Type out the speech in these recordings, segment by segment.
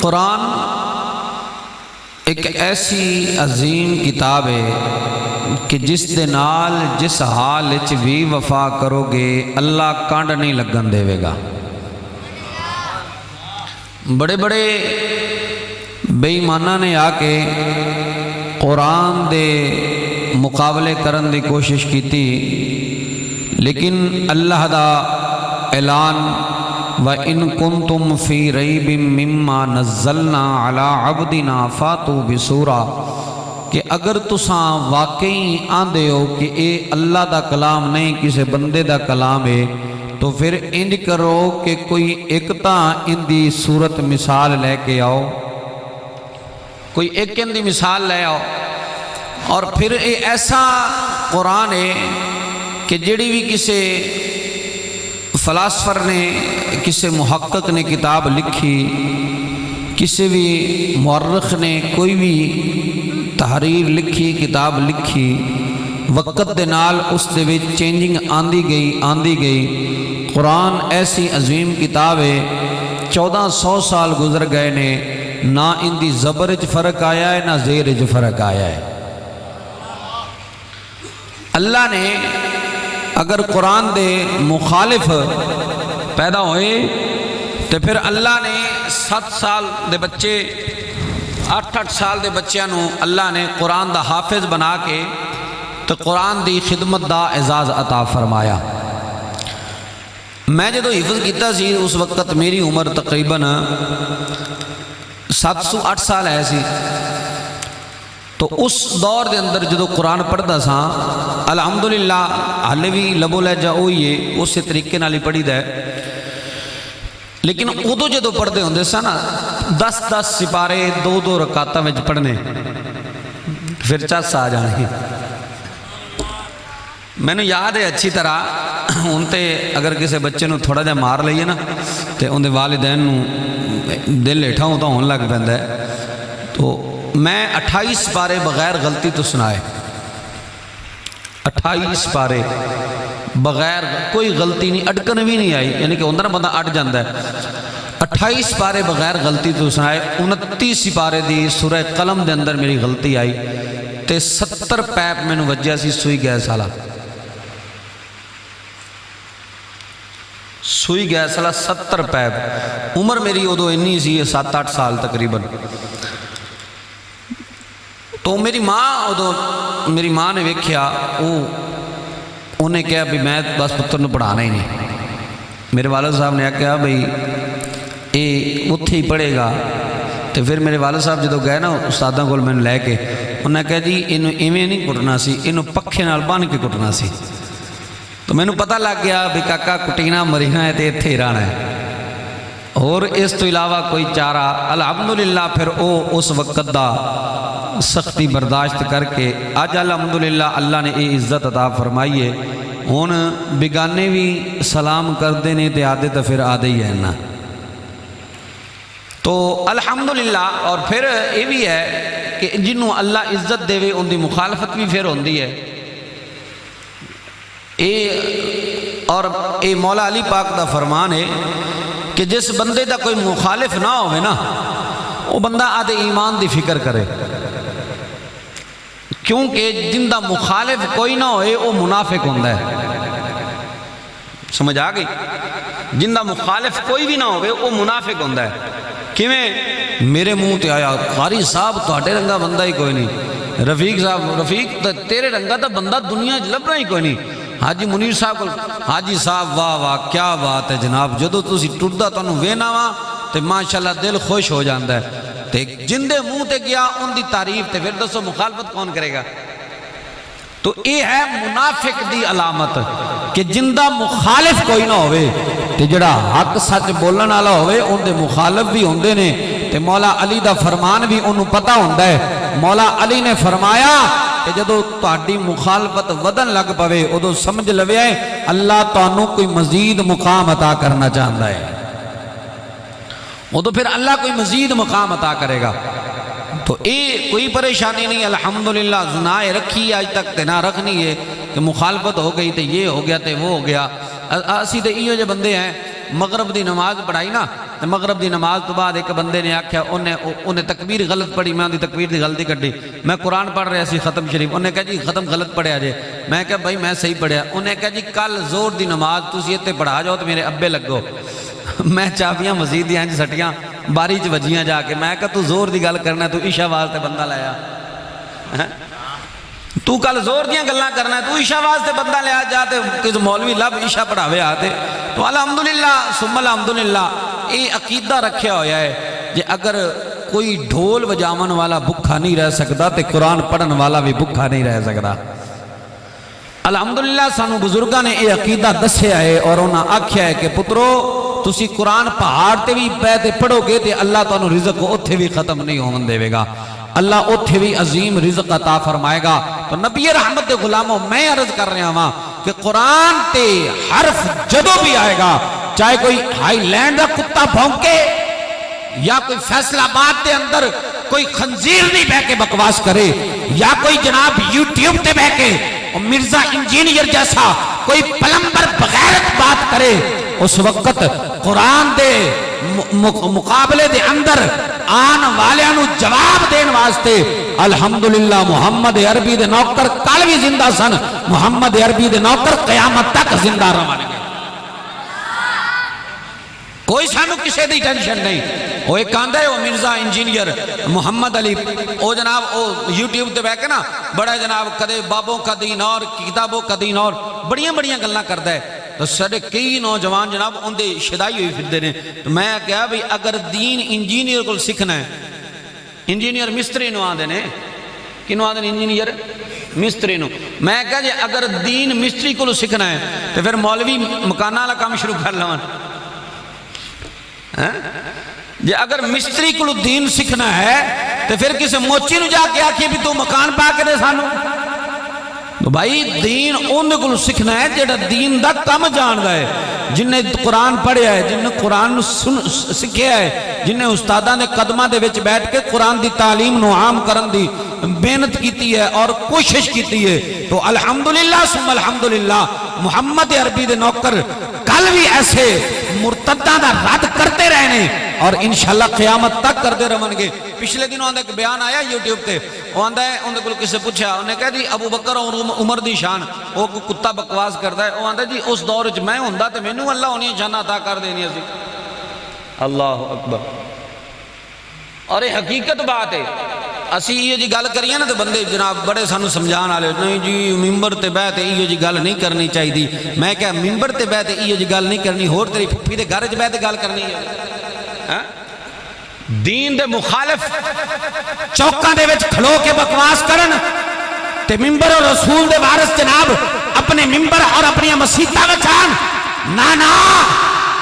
قرآن ایک ایسی عظیم کتاب ہے کہ جس دے نال جس حال وچ بھی وفا کرو گے اللہ کانڈ نہیں لگن دے گا۔ بڑے بڑے بے ایمانہ نے آ کے قرآن دے مقابلے کرن دی کوشش کی تھی، لیکن اللہ دا اعلان وَإِن كُنتُمْ فِي رَيْبٍ مِّمَّا نَزَّلْنَا عَلَىٰ عَبْدِنَا فَاتُوا بِسُورَةٍ کہ اگر تساں واقعی آندے ہو کہ اے اللہ دا کلام نہیں کسی بندے دا کلام ہے تو پھر انج کرو کہ کوئی ایک تاں ان دی صورت مثال لے کے آؤ، کوئی ایک ان دی مثال لے آؤ۔ اور پھر اے ایسا قرآن ہے کہ جڑی بھی کسی فلاسفر نے، کسی محقق نے کتاب لکھی، کسی بھی مورخ نے کوئی بھی تحریر لکھی، کتاب لکھی، وقت دے نال اس دے وچ چینجنگ آندی گئی۔ قرآن ایسی عظیم کتاب ہے، 1400 سال گزر گئے نے، نہ ان دی زبر وچ فرق آیا ہے نہ زیر وچ فرق آیا ہے۔ اللہ نے اگر قرآن دے مخالف پیدا ہوئے تو پھر اللہ نے 7 سال دے بچے، 8 سال دے بچیاں نو اللہ نے قرآن دا حافظ بنا کے تو قرآن دی خدمت دا اعزاز عطا فرمایا۔ میں جدو حفظ کیتا سی اس وقت میری عمر تقریباً 7-8 سال ہے سی، تو اس دور دے اندر جدو قرآن پڑھتا سا الحمدللہ حالے بھی لبو لہجہ ہوئی ہے اسی طریقے نال ہی پڑھی ہے، لیکن ادو جدو پڑھتے ہوندے سا نا 10 سپارے 2 رکعتاں وچ پڑھنے، پھر چس آ جانے۔ میں نے یاد ہے اچھی طرح ہن تے اگر کسی بچے نو تھوڑا جا مار لئیے نا تے اندے والدین نو دل ہیٹھا ہوتا ہون لگ پیندا ہے، تو میں 28 پارے بغیر غلطی تو سنائے، 28 پارے بغیر کوئی غلطی نہیں، اٹکن بھی نہیں آئی، یعنی کہ اندر بندہ اٹ جاندہ ہے۔ 28 پارے بغیر غلطی تو سنائے، 29 پارے دی سورہ قلم دے اندر میری غلطی آئی تے 70 پیپ میں نو وجہ سی سوئی گئے سالہ، سوئی گئے سالہ 70 پیپ۔ عمر میری ادو انی سی 7-8 سال تقریباً۔ تو میری ماں نے ویکھیا، انہیں کہا بھی میں بس پتر نے پڑھانا ہی نہیں۔ میرے والد صاحب نے کہا بھئی اے اتھے ہی پڑھے گا، تو پھر میرے والد صاحب جدو گئے نا استاداں کول میں لے کے، انہوں نے کہا جی انہوں ایویں نہیں کٹنا سی، انہوں پکھے نال بن کے کٹنا سی۔ تو میں نے پتہ لگ گیا بھی کاکا کٹینا مرینا ہے تے اتھے ہی رہنا ہے، اور اس تو علاوہ کوئی چارہ الحمدللہ۔ پھر اس وقت دا سختی برداشت کر کے آج الحمدللہ اللہ نے یہ عزت عطا فرمائی ہے، ہن بیگانے بھی سلام کردے نے تے آدھے تو پھر آدھے ہی ہے نا، تو الحمدللہ۔ اور پھر یہ بھی ہے کہ جنہوں اللہ عزت دے وے ان دی مخالفت بھی پھر ہوندی ہے، اور اے مولا علی پاک دا فرمان ہے کہ جس بندے دا کوئی مخالف نہ ہوئے نا وہ بندہ آدھے ایمان دی فکر کرے، کیونکہ جن دا مخالف کوئی نہ ہوئے وہ منافق ہوندہ ہے، سمجھ آگئی؟ جن دا مخالف کوئی بھی نہ ہوئے وہ منافق ہوندہ ہے۔ کیویں میرے منہ تے آیا قاری صاحب تہاڈے رنگا بندہ ہی کوئی نہیں، رفیق صاحب رفیق تیرے رنگا تا بندہ دنیا لبنا ہی کوئی نہیں، حاجی منیر صاحب کو حاجی صاحب واہ واہ کیا بات ہے جناب، جدو تسی ٹردہ تانوں وینا وا تے ماشاءاللہ دل خوش ہو جاندہ ہے، تے جن دے منہ تے گیا ان دی تعریف تے پھر دسو مخالفت کون کرے گا؟ تو یہ ہے منافق دی علامت کہ جن دا مخالف کوئی نہ ہوئے تے جڑا حق سچ بولن والا ہوئے ان دے مخالف بھی ہوندے نے، تے مولا علی دا فرمان بھی انہوں پتہ ہوندہ ہے۔ مولا علی نے فرمایا کہ جدو تہاڈی مخالفت ودن لگ پوے ادو سمجھ لوے اللہ تانوں کوئی مزید مقام عطا کرنا چاہتا ہے، ادو پھر اللہ کوئی مزید مقام عطا کرے گا۔ تو یہ کوئی پریشانی نہیں، الحمدللہ زنائے رکھی آج تک تے نہ رکھنی ہے کہ مخالفت ہو گئی تے یہ ہو گیا تے وہ ہو گیا۔ اسی تے ایو جو بندے ہیں مغرب دی نماز پڑھائی نا مغرب دی نماز تو بعد ایک بندے نے آکھیا انہیں تکبیر غلط پڑھی، میں دی تکبیر دی غلطی کٹی، میں قرآن پڑھ رہا سی ختم شریف، انہیں کہا جی ختم غلط پڑھیا جے، میں کہا بھائی میں صحیح پڑھیا، انہیں کہا جی کل زور دی نماز تسی اتنے پڑھا جاؤ تو میرے ابے لگو، میں چابیاں مزید دیاں سٹیاں باری چ وجیاں جا کے، میں کہا تو زور دی گل کرنا ہے، تو عشاء واسطے بندہ لایا، تو کل زور دیاں گلاں کرنا ہے، تو عشاء واسطے بندہ لیا جاتے کسی مولوی لب عشاء پڑھاوے آتے، تو الحمدللہ ثم الحمدللہ یہ عقیدہ رکھیا ہویا ہے کہ اگر کوئی ڈھول بجاون والا بھکھا نہیں رہ سکتا تو قرآن پڑھن والا بھی بھکھا نہیں رہ سکتا۔ الحمدللہ سانو بزرگاں نے یہ عقیدہ دسیا ہے اور انہاں آکھیا ہے کہ پترو تسی قرآن پہاڑ تے بھی پہ پڑھو گے تے اللہ تانوں رزق اتھے بھی ختم نہیں ہون دے گا، اللہ اتھے بھی عظیم رزق عطا فرمائے گا۔ تو نبی رحمت دے غلاموں میں عرض کر رہا ہوں کہ قرآن تے حرف جدو بھی آئے گا، چاہے کوئی ہائی لینڈ دا کتا بھونکے یا کوئی فیصلہ آباد دے اندر کوئی خنزیر نہیں بہ کے بکواس کرے، یا کوئی جناب یوٹیوب تے بہ کے مرزا انجینئر جیسا کوئی پلمبر بغیرت بات کرے، اس وقت قرآن دے مقابلے دے اندر آن والیاں جواب دین واسطے الحمدللہ محمد عربی دے نوکر کل بھی زندہ سن، محمد عربی دے نوکر قیامت تک زندہ رہن گے، کوئی سانو کسے دی ٹینشن نہیں۔ وہ ایک آندہ ہے وہ مرزا انجینئر محمد علی، وہ جناب وہ یوٹیوب تے بیٹھ کے نا بڑا جناب کدے بابوں کا دین اور کتابوں کا دین اور بڑیاں بڑیاں گلاں کردا ہے، تو سارے کئی نوجوان جناب اندے شدائی ہوئی پھردے نے، تو میں کہا بھئی اگر دین انجینئر کو سکھنا ہے، انجینئر مستری نو آندے نے، کنو آندے نے انجینئر مستری نو، میں کہا جی اگر دین مستری کو سکھنا ہے تو پھر مولوی مکانہ والا کام شروع کر لون، جی اگر مستری کو دین سکھنا ہے تو پھر کسی موچی نو جا کے آکھے بھی تو مکان پا کے دے سانو، تو بھائی دین ان کو سکھنا ہے جیڑا دین دا کم جاندا ہے، جن نے قرآن پڑھیا ہے، جن نے قرآن سکھیا ہے، جن نے استاداں نے قدمہ دے وچ بیٹھ کے قرآن دی تعلیم نو عام کرن دی محنت کیتی ہے اور کوشش کیتی ہے، تو الحمدللہ ثم الحمدللہ محمد عربی دے نوکر کل بھی ایسے مرتدہ دا رد کرتے رہنے اور انشاءاللہ قیامت تک کرتے رہن گے۔ پچھلے دنوں آندھا ایک بیان آیا یوٹیوب تے، وہ آندھا ہے انہوں نے کسے پوچھا، انہیں کہا جی ابو بکر اور عمر دی شان، وہ کتا بکواس کرتا ہے، وہ آندھا جی اس دور وچ میں ہوندہ تے مینوں اللہ انہیں شان عطا کر دینی ہے۔ اللہ اکبر، اور یہ حقیقت بات ہے، اسی یہ جی گل کریے نا تو بندے جناب بڑے سانو سمجھان آلے، نہیں جی ممبر تے بیٹھے یہ جی گل نہیں کرنی چاہی دی، میں کہا ممبر تے بیٹھے یہ جی گل نہیں کرنی، ہور تیری پھپھی دے گھر وچ بیٹھے گل کرنی ہے، دین دے مخالف چوکاں دے وچ کھلو کے بکواس کرن تے ممبر اور رسول دے وارث جناب اپنے ممبر اور اپنی مسیتہ وچان، نا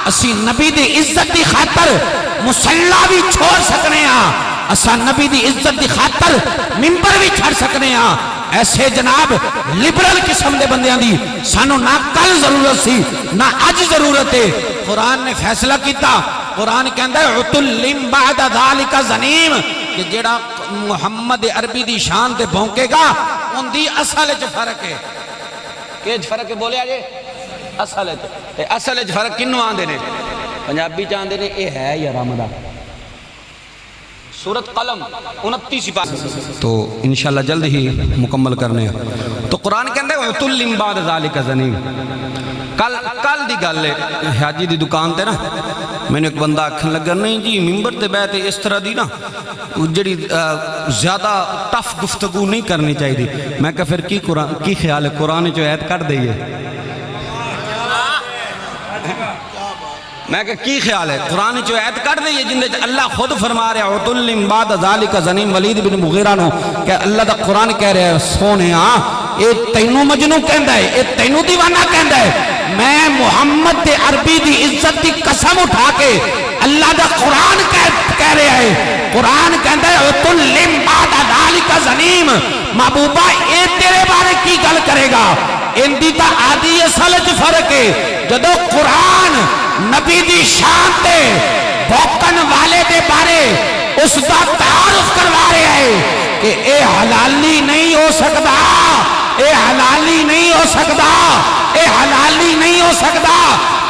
اسی نبی دی عزت دی خاطر مسلح بھی چھوڑ سکنے ہاں، اسا نبی دی عزت دی خاطر ممبر بھی چھڑ سکنے ہاں، ایسے جناب لبرل قسم دے بندیاں دی سانو نہ کل ضرورت سی نہ آج ضرورت ہے۔ قرآن نے فیصلہ کیتا، قرآن کہندہ ہے عُتُلِّم بَعْدَ ذَلِكَ زَنِیم، کہ جیڑا محمد عربی دی شان تے بھونکے گا ان دی اصل چ فرق ہے، کہ فرق ہے بولے آجے اصل ہے، اصل چ فرق کنوں آندے نے، پنجابی چاندے نے اے ہے یا رمدہ، سورت قلم 29 پارہ، تو انشاءاللہ جلد ہی مکمل کرنے ہیں۔ تو قرآن کہندے عُتُلِّم بَعْدَ ذَلِكَ زَنِیم، کل دی گل ہے، حاجی دی دکان تے نا میں نے ایک بندہ آکھن لگا نہیں جی ممبر تے بیٹھے اس طرح دی نا جڑی زیادہ ٹف گفتگو نہیں کرنی چاہی دی، میں کہا پھر کی خیال ہے قرآن جو آیت کٹ دئیے، میں کہا کی خیال ہے قرآن جو آیت کٹ دئیے جن دے اللہ خود فرما رہا ہے عُتُلِّم بَعْدَ ذَلِكَ زَنِیم، ولید بن مغیرہ نو کہ اللہ دا قرآن کہہ رہا ہے سونے ہاں اے تینوں مجنوں کہندہ ہے، اے تینوں دیوانہ کہندہ ہے، میں محمد عربی دی عزت دی قسم اٹھا کے اللہ دا قرآن کہہ رہا ہے، قرآن کہندہ ہے عُتُلِّم بَعْدَ ذَلِكَ زَنِیم، محبوبہ اے تیرے بارے کی گل کرے گا، ان دی تا آدھی اصل چ فرق ہے، جدو قرآن نبی دی شان تے بھوکن والے دے بارے اس دا تعارف کروا رہے ہیں کہ اے حلالی نہیں ہو سکتا، اے حلالی نہیں ہو سکتا، اے حلالی نہیں ہو سکتا۔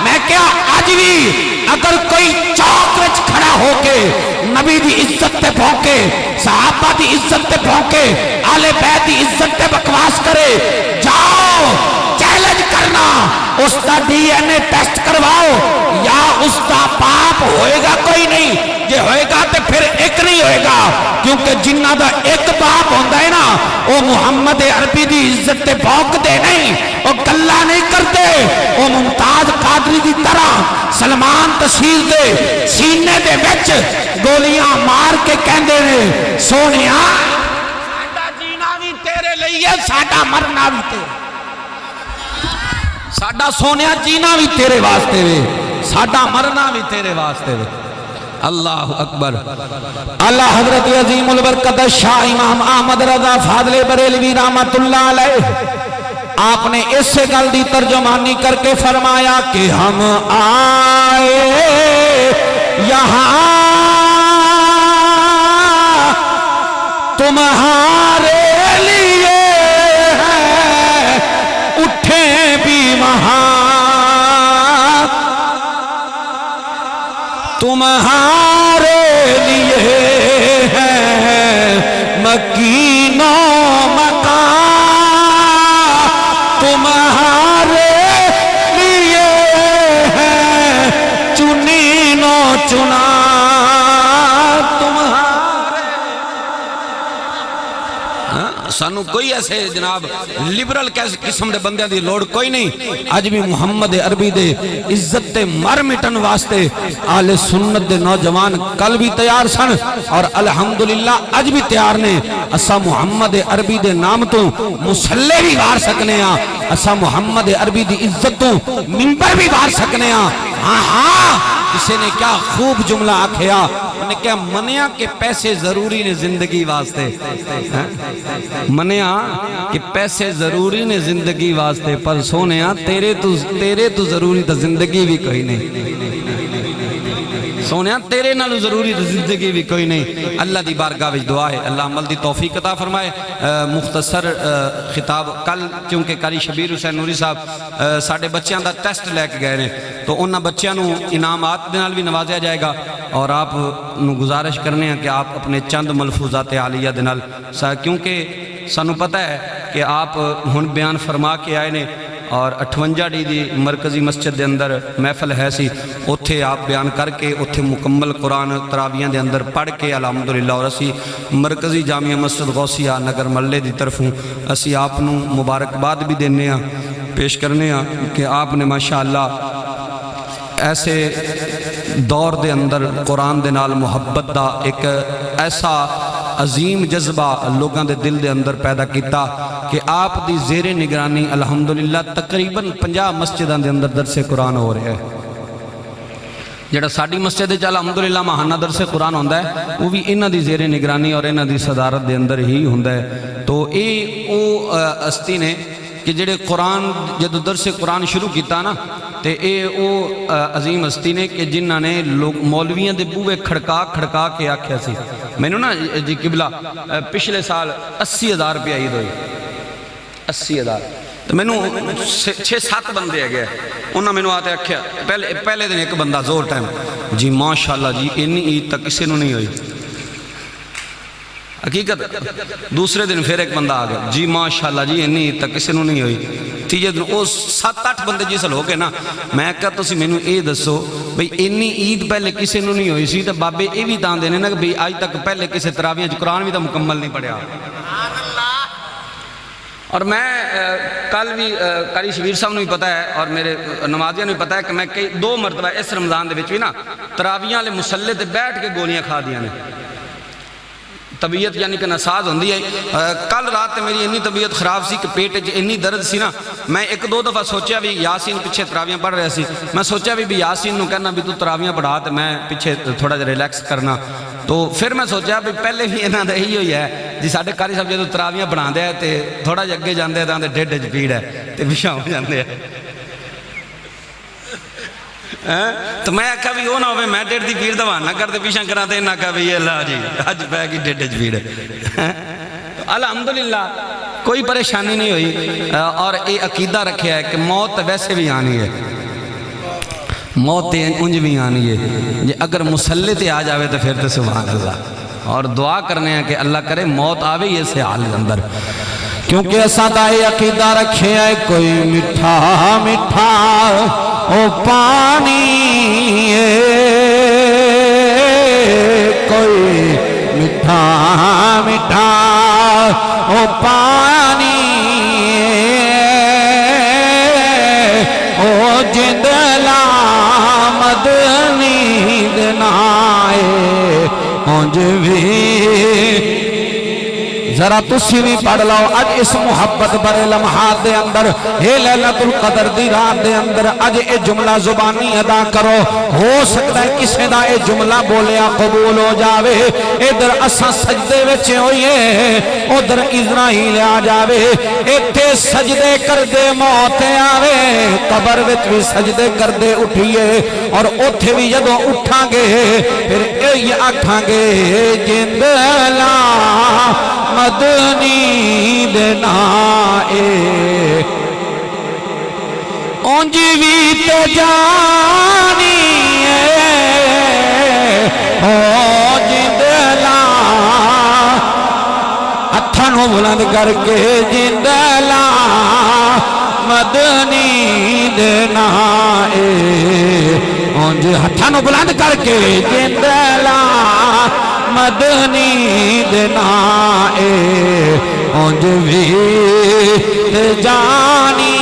میں کیا آج بھی اگر کوئی چوک وچ کھڑا ہو کے نبی دی عزت تے بھونکے، صحابہ دی عزت تے بھونکے، آل بیت دی عزت تے بکواس کرے، جاؤ چیلنج کرنا، اس دا ڈی این اے ٹیسٹ کرواؤ، یا اس دا پاپ ہوئے گا کوئی نہیں، یہ ہوئے گا تو پھر ایک نہیں ہوئے گا، کیونکہ جنہ دا ایک باپ ہوندہ ہے نا وہ محمد عربی دی عزت تے بھونک دے نہیں، وہ گلہ نہیں کرتے، وہ ممتاز قادری دی طرح سلمان تشہیر دے سینے دے وچ گولیاں مار کے کہندے نے سونیا ساڈا جینا بھی تیرے لئیے، ساڈا مرنا بھی تیرے، ساڈا سونیا جینا بھی تیرے واسطے وے، ساڈا مرنا بھی تیرے واسطے وے۔ اللہ اکبر۔ اللہ حضرت عظیم البرکت شاہ امام احمد رضا فاضل بریلوی رحمت اللہ علیہ آپ نے اس سے گل دی ترجمانی کر کے فرمایا کہ ہم آئے یہاں تمہارے لیے ہیں، اٹھیں بھی وہاں تمہارے لیے ہیں، مکین و مکان تمہارے لیے ہیں، چنین و چنا سانو کوئی ایسے جناب لیبرل قسم دے بندیاں دی لوڑ کوئی نہیں۔ آج بھی محمد عربی دے عزت دے مر مٹن واسطے آل سنت دے نوجوان کل بھی تیار سن اور الحمدللہ آج بھی تیار نے۔ اسا محمد عربی دے نام تو مسلح بھی وار سکنے ہیں، اسا محمد عربی دی عزت تو منبر بھی وار سکنے ہیں۔ ہاں ہاں کسی نے کیا خوب جملہ آکھیا، انہیں کیا منیا کہ پیسے ضروری نے زندگی واسطے، منیا کہ پیسے ضروری نے زندگی واسطے، پر سونیا تیرے تو ضروری تا زندگی بھی کوئی نہیں، سونیا تیرے نالو ضروری تا زندگی بھی کوئی نہیں۔ اللہ دی بارگاہ وچ دعا ہے اللہ عمل دی توفیق عطا فرمائے۔ مختصر خطاب کل چونکہ قاری شبیر حسین نوری صاحب ساڑھے بچیاں دا ٹیسٹ لے کے گئے نے، تو انہاں بچیاں نو انعامات دے نال بھی نوازیا جائے گا، اور آپ نو گزارش کرنے ہیں کہ آپ اپنے چند ملفوظات عالیہ دے نال، کیونکہ سانو پتہ ہے کہ آپ ہن بیان فرما کے آئے نے، اور 58 ڈی دی مرکزی مسجد دے اندر محفل ہے سی، اتھے آپ بیان کر کے اتھے مکمل قرآن تراویاں دے اندر پڑھ کے الحمدللہ، اور اسی مرکزی جامعہ مسجد غوثیہ نگر ملے دی طرفوں اسی آپ نو مبارکباد بھی دینے ہیں، پیش کرنے ہیں کہ آپ نے ماشاءاللہ ایسے دور دے اندر قرآن دے نال محبت دا ایک ایسا عظیم جذبہ لوگاں دے دل دے اندر پیدا کیتا کہ آپ دی زیر نگرانی الحمدللہ تقریباً 50 مسجداں دے اندر درس قرآن ہو رہے ہیں۔ جڑا ساڑی مسجد ہے الحمدللہ ماہانہ درس قرآن ہوندہ ہے، وہ بھی انہاں دی زیر نگرانی اور انہاں دی صدارت دے اندر ہی ہوندہ ہے۔ تو او ہستی نے کہ جڑے قرآن جدو درس قرآن شروع کیتا نا، تے اے او عظیم ہستی نے کہ جنہاں نے مولویاں دے بوئے کھڑکا کے آکھیا سی۔ میں نے نا جی قبلہ پچھلے سال 80,000 روپیہ عید ہوئی، 80,000، تو میں نے 6-7 بندے ہے گئے، انہاں میں نے آتے آکھیا پہلے دن ایک بندہ زور ٹائم جی ماشاءاللہ جی انی عید تک کسی نے نہیں ہوئی، حقیقت۔ دوسرے دن پھر ایک بندہ آگیا جی ماشاءاللہ جی انی عید تک کسی نے نہیں ہوئی۔ تیجے دن وہ 7-8 بندے جسل ہو کے نا، میں کہا تو سی میں نے اے دسو بھئی انی عید پہلے کسی نے نہیں ہوئی سی، تو بابے اے بھی دان دینے نا کہ بھئی آج تک پہلے کسی تراویاں قرآن بھی تو مکمل نہیں پڑھیا۔ اور میں کل بھی قاری شبیر صاحب نے بھی پتا ہے اور میرے نمازیاں نے بھی پتا ہے کہ میں 2 مرتبہ اس رمضان دے وچ بھی نا تراویاں لے مسلے تے بیٹھ کے گولیاں کھا دیاں نے، طبیعت یعنی کہ نساز ہوندی ہے۔ کل رات میری انی طبیعت خراب سی کہ پیٹ انی درد سی نا، میں 1-2 دفعہ سوچیا بھی یاسین پیچھے تراویاں پڑھ رہے سی، میں سوچیا بھی یاسین نو کہنا بھی تو تراویاں پڑھا تے میں پیچھے تھوڑا جا ریلیکس کرنا، تو پھر میں سوچیا بھی پہلے بھی انہاں دا یہی ہوئی ہے جی ساڈے قاری صاحب جدوں تراویاں بناندے ہیں تے تھوڑا جا اگے جاندے تاں تے ڈھڈ وچ پیڑ ہے تے پیچھے ہو جاندے ہیں، تو میں آکھا بھی وہ نہ ہوئے میں ڈیڑھ دی پیر دوان نہ کرتے پیشاں کراتے نہ کہا بھی اللہ جی آج بے کی ڈیڑھ پیڑ ہے۔ الحمدللہ کوئی پریشانی نہیں ہوئی، اور یہ عقیدہ رکھا ہے کہ موت ویسے بھی آنی ہے، موت انج بھی آنی ہے، جی اگر مسلط آ جاوے تو پھر تو سبحان اللہ، اور دعا کرنے ہیں کہ اللہ کرے موت آوے ہی اسے حال اندر، کیونکہ ایسا دائی عقیدہ رکھے ہے کوئی مٹھا مٹھا او پانی کوئی مٹھا مٹھا او پانی او جندلا مدنی دنائے اونج بھی ذرا تسی بھی پڑھ لو اج اس محبت برے لمحات دے اندر اے لیلۃ القدر دی رات دے اندر اج اے جملہ زبانی ادا کرو، ہو سکتا ہے کسے دا اے جملہ بولیا قبول ہو جاوے، ادھر اساں سجدے وچ ہوئیے ادھر اسرائیل آ جاوے، ایتھے سجدے کر دے موت آوے، قبر وچ بھی سجدے کر دے اٹھیے، اور اوتھے بھی جدوں اٹھاں گے پھر اے آکھاں گے جندلا مدنی دنائے اونج بھی تو جانی او جندلا ہتھاں بلند کر کے جندلا مدنی دنائے اونج ہتھاں بلند کر کے جندلا مدنی دنائے اونج بھی جانی